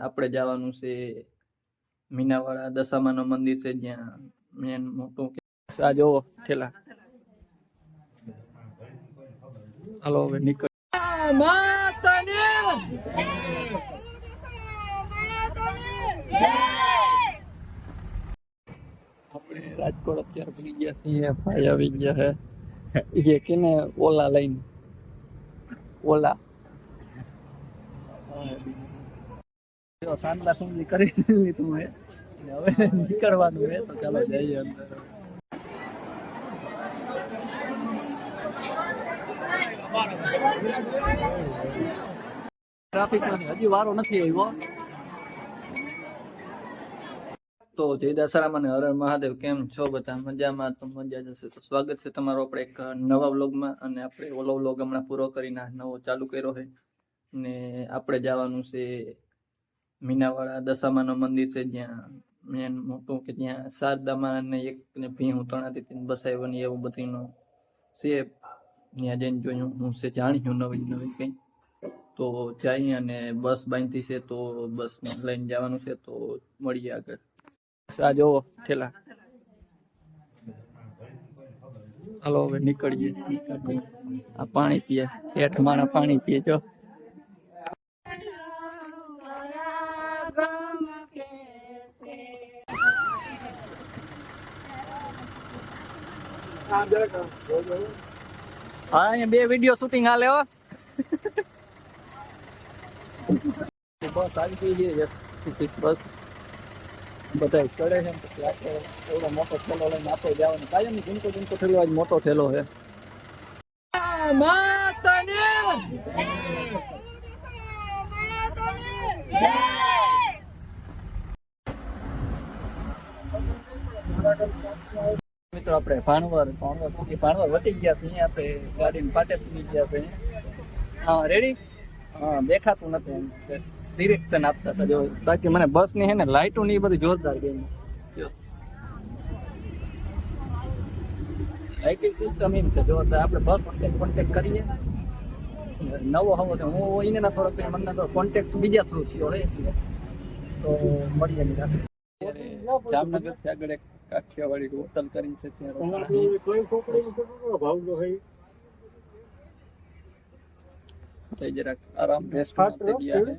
આપણે જવાનું છે મીનાવાળા દશામાનું મંદિર છે જ્યાં મેન મોટું આ જોવો ઠેલા. હાલો હવે નીકળ. આપણે રાજકોટ અત્યારે પડી ગયા છીએ. ભાઈ આવી ગયા છે એ કેને ઓલા લઈને ઓલા સાંજલા સુધી કરી લીધું હે. હવે નીકળવાનું હે તો ચાલો જઈએ અંદર. ટ્રાફિકમાં હજી વારો નથી આવ્યો. તો જય દશરામાં હર મહાદેવ. કેમ છો બધા? મજામાં? તો મજા જશે. તો સ્વાગત છે તમારો આપણે એક નવા વ્લોગમાં. અને આપણે ઓલો વ્લોગ હમણાં પૂરો કરીને નવો ચાલુ કર્યો છે. ને આપણે જવાનું છે મીનાવાળા દશામાનું મંદિર છે જ્યાં મેન મોટું કે જ્યાં શારદામાં ને એક ને ભીહું તણાતી બસાવવાની એવું બધીનું છે. ત્યાં જઈને જોયું હું છે જાણ્યું નવી નવી કંઈ. તો જઈએ અને બસ બાંધી છે તો બસ લઈને જવાનું છે. તો મળીએ આગળ. આ જોવો ઠેલા. હાલો હવે નીકળીએ. આ પાણી પીએ. હેઠ માણા પાણી પીએ. જો હા અહીંયા બે વિડીયો શૂટિંગ હાલે હો. બસ આવી ગઈ છે. યસ બસ બધા ચડે છે. પછી આપણે એવડો મોટો ઠેલો લઈને આપણે જવાનું. કાયમ ઝીણકો ઝીણકો ઠેલો આજ મોટો ઠેલો છે. મિત્રો આપણે ભાણવર વટી ગયા છે. અહીંયા આપણે ગાડીને પાટે પૂરી ગયા છે. હા રેડી. હા દેખાતું નથી ડિરેક્શન આપતા હતા. જો બાકી મને બસ ની હે ને લાઇટો ની બધી જોરદાર ગઈ. લાઇટિંગ સિસ્ટમ એમ છે જોરદાર. આપણે બસ કોન્ટેક્ટ કરીએ. નવો હવો છે. હું એને ના થોડોક મને તો કોન્ટેક્ટ બીજા થ્રુ થયો હોય તો મળીએ નહીં. જામનગર થી આગળ એક કાઠિયાવાડી હોટલ કરી છે ત્યાં જરાક આરામ રેસ્ટ માટે ગયા છે.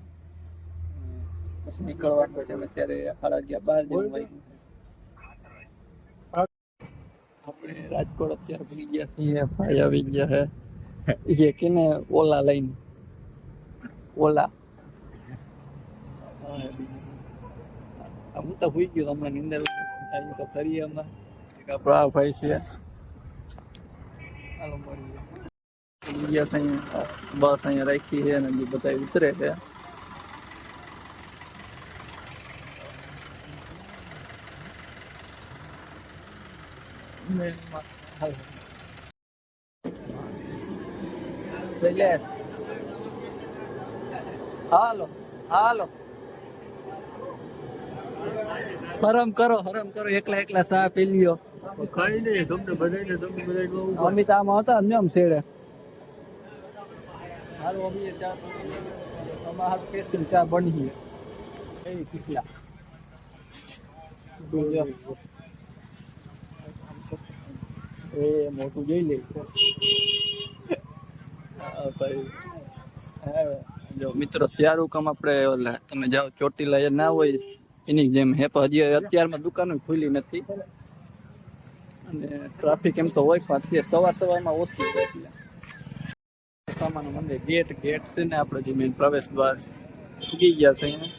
બસ નીકળવાનું છે અત્યારે 11:30 જેવું વાગ્યું. આપણે રાજકોટ અત્યારે પડી ગયા છીએ. ભાઈ આવી ગયા છે એ કેને ઓલા લઈને ઓલા. હું તો હોઈ ગયો હમણાં નીંદર તો ખરી. હમણાં આપણા ભાઈ છે. હાલો મળીએ. બસ અહીંયા રાખી છે અને બધા ઉતરે છે. શૈલેષ હાલો હાલો. હરમ કરો એકલા એકલા સા પી લ્યો. ખાઈ લે તમને બધાને અમિત આમાં હતા ને આમ શેડે. હાલો અમે ચા સમાહાર પેશિલ ચા બની એ કિસલા. એ મોટું જોઈ લે. જો મિત્રો શાહરુખ આપણે તમે જાઓ ચોટીલા ના હોય એની જેમ હે. પણ હજી અત્યારમાં દુકાનો ખુલી નથી અને ટ્રાફિક એમ તો હોય પણ સવારમાં ઓછી હોય. સામાનું મંદિર ગેટ છે ને આપણે જે મેન પ્રવેશ દ્વાર ઉગી ગયા છે અહીંયા.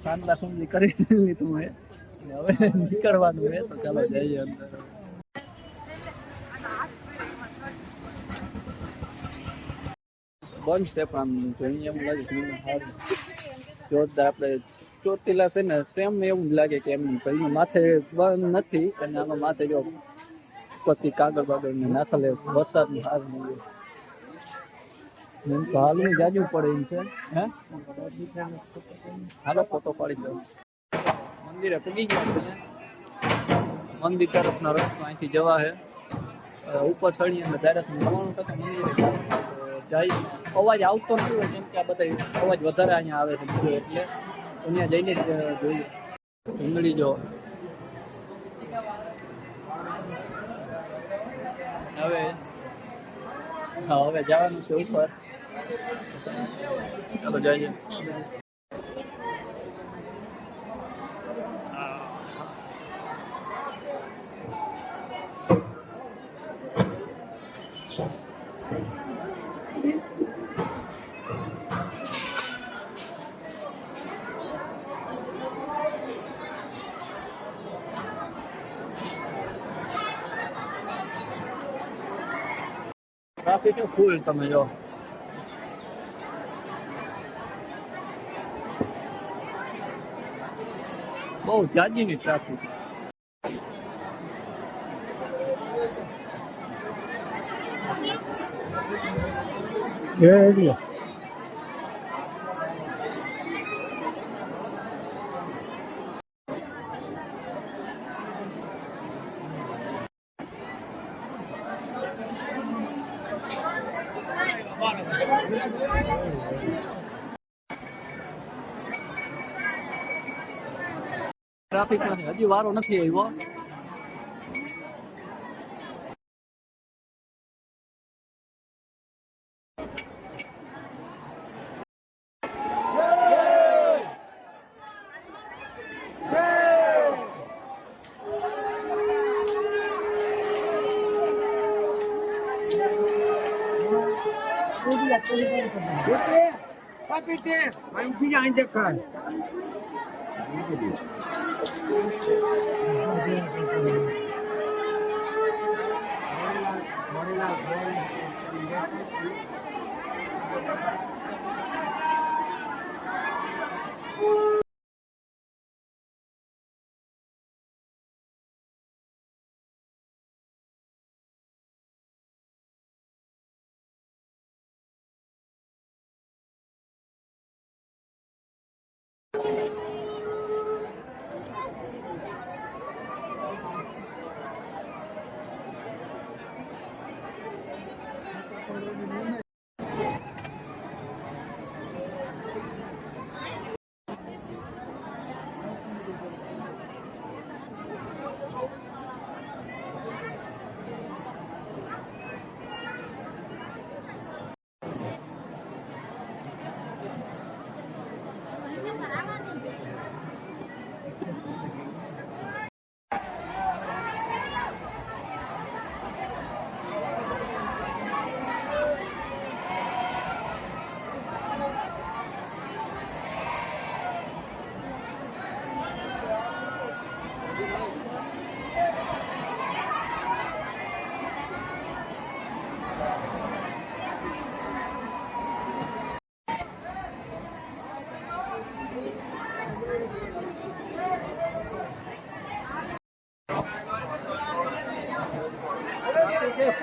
સાંજલા સુધી કરી લીધું હે. હવે નીકળવાનું હે તો ચાલો જઈએ અંદર. બંધ છે પણ જોઈએ એમ લાગે જોરદાર. આપણે ચોટીલા છે ને સેમ એવું લાગે કે એમ ભાઈ માથે બંધ નથી. અને આમાં માથે જો પછી કાગળ બાગળ ને નાખલે વરસાદ ની હાર નહીં. એમ તો હાલની જાજુ પડે એમ છે. હે હાલો ફોટો પાડી દો. મંદિરે પૂગી ગયા છે. મંદિર તરફનો રસ્તો અહીંથી જવા છે. ઉપર ચડીએ એટલે ડાયરેક્ટ 99% મંદિરે જાય અવાજ આવતો નથી હોય કેમ કે આ બધા અવાજ વધારે અહીંયા આવે છે બધું એટલે અહીંયા જઈને જ જોઈએ ડુંગળી જો હવે હવે જવાનું છે ઉપર ચાલો જઈએ ટ્રાફિક ફૂલ તમે જો બહુ જાજીની ટ્રાફિક ટ્રાફિકમાં હજી વારો નથી આવ્યો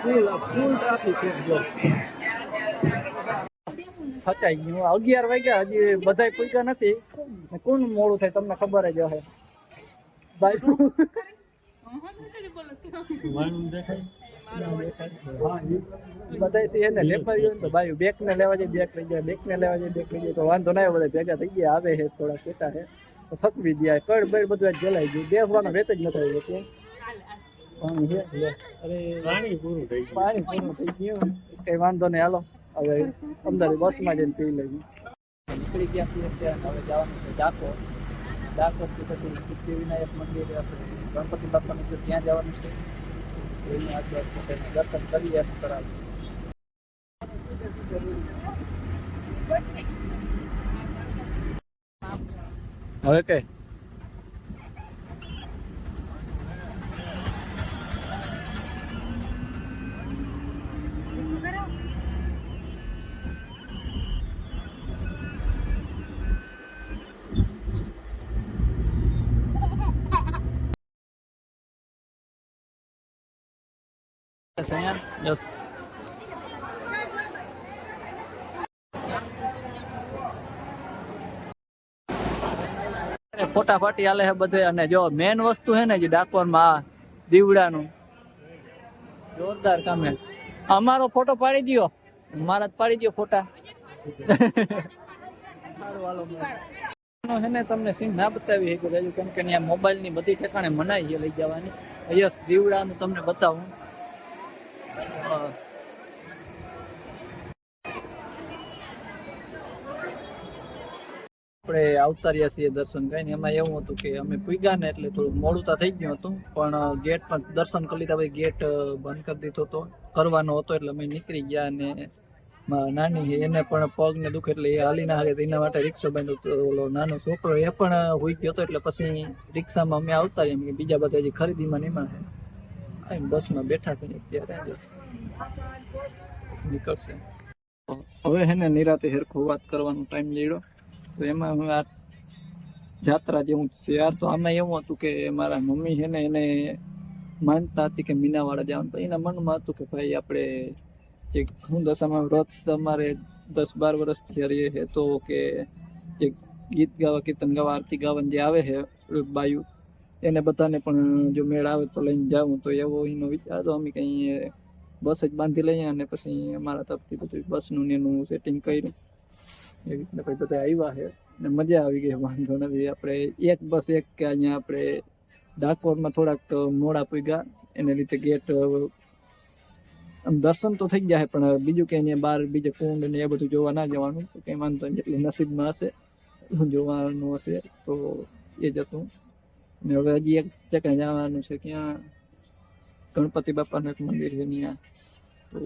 ફૂલ ટ્રાફિક ફસાઈ ગયું 11 વાગ્યા હજી બધાય પૂછ્યા નથી કોણ મોડું થાય તમને ખબર જ હશે બધાથી એને લેફાઈ ગયું તો ભાઈ બેક ને લેવા જાય બેક લઈ જાય બેક ને લેવા જાય બેક લઈ જાય તો વાંધો ના બધા ભેગા થઈ ગયા આવે છે થોડા કેતા છે તો થકવી દે કડ બેડ બધું જલાઈ ગયું બેસવાનો વેત જ નથી આવ્યો પાણી પૂરું થઈ ગયું કઈ વાંધો નહીં હાલો હવે અંદર બસમાં જઈને પી લઈએ નીકળી ગયા છીએ અત્યારે હવે જવાનું છે ડાકોરથી પછી સિદ્ધિવિનાયક મંદિરે આપણે ગણપતિ બાપાનું છે ત્યાં જવાનું છે એની આજુબાજુ દર્શન કરી એક્સ કરાવી હવે કઈ Yes. ફોટાફાટી હાલે છે બધે અને જો મેન વસ્તુ છે ને જે ડાકોરમાં દીવડાનું જોરદાર કામ હે અમારો ફોટો પાડી દયો મારા જ પાડી દો ફોટા. સારું હાલો હે ને તમને સીન ના બતાવી કે હજુ કેમ કે ત્યાં મોબાઈલની બધી ઠેકાણે મનાઈ છે લઈ જવાની. યસ દીવડાનું તમને બતાવું. આપણે આવતા રહ્યા છીએ દર્શન કરીને. એમાં એવું હતું કે અમે પૂગ્યા ને એટલે થોડું મોડું તો થઈ ગયું હતું, પણ ગેટ પર દર્શન કરી લીધા પછી ગેટ બંધ કરી દીધો હતો, કરવાનો હતો એટલે અમે નીકળી ગયા. અને મારા નાની છે એને પણ પગને દુખે એટલે એ હાલી ના હાલે તો એના માટે રિક્ષા બાંધ્યું તો ઓલો નાનો છોકરો એ પણ હોઈ ગયો હતો. એટલે પછી રિક્ષામાં અમે આવતા રહ્યા, બીજા બધા હજી ખરીદીમાં નીમાં છે બસમાં બેઠા છે અત્યારે નીકળશે. હવે હે ને નિરાતે હેરખો વાત કરવાનો ટાઈમ લીધો તો એમાં હું આ જાત્રા જેવું છે. આ તો આમાં એવું હતું કે મારા મમ્મી છે ને એને માનતા હતી કે મીનાવાડા જવાનું, પણ એના મનમાં હતું કે ભાઈ આપણે જે હું દશામાં વ્રત તમારે 10-12 વર્ષથી રહીએ છે તો કે જે ગીત ગાવા કીર્તન ગાવા આરતી ગાવાનું જે આવે છે બાયુ એને બધાને પણ જો મેળ આવે તો લઈને જાઉં. તો એવો એનો વિચાર હતો. અમે કંઈ બસ જ બાંધી લઈએ અને પછી અમારા તરફથી બધું બસનું ને એનું સેટિંગ કર્યું. એવી રીતના પછી બધા આવ્યા છે ને મજા આવી ગઈ. વાંધો નથી. આપણે એક બસ એક કે અહીંયા આપણે ડાકોરમાં થોડાક મોડા પૂગ્યા એને લીધે ગેટ આમ દર્શન તો થઈ ગયા છે, પણ બીજું કે અહીંયા બહાર બીજે કુંડ ને એ બધું જોવા ના જવાનું. તો કંઈ વાંધો નહીં, જેટલું નસીબમાં હશે જોવાનું હશે તો એ જ હતું. ને હવે હજી એક જગ્યાએ જવાનું છે, ક્યાં ગણપતિ બાપાનું એક મંદિર છે ત્યાં, તો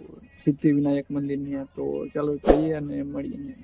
સિદ્ધિ વિનાયક મંદિર ત્યાં. તો ચાલો જઈએ અને મળીએ.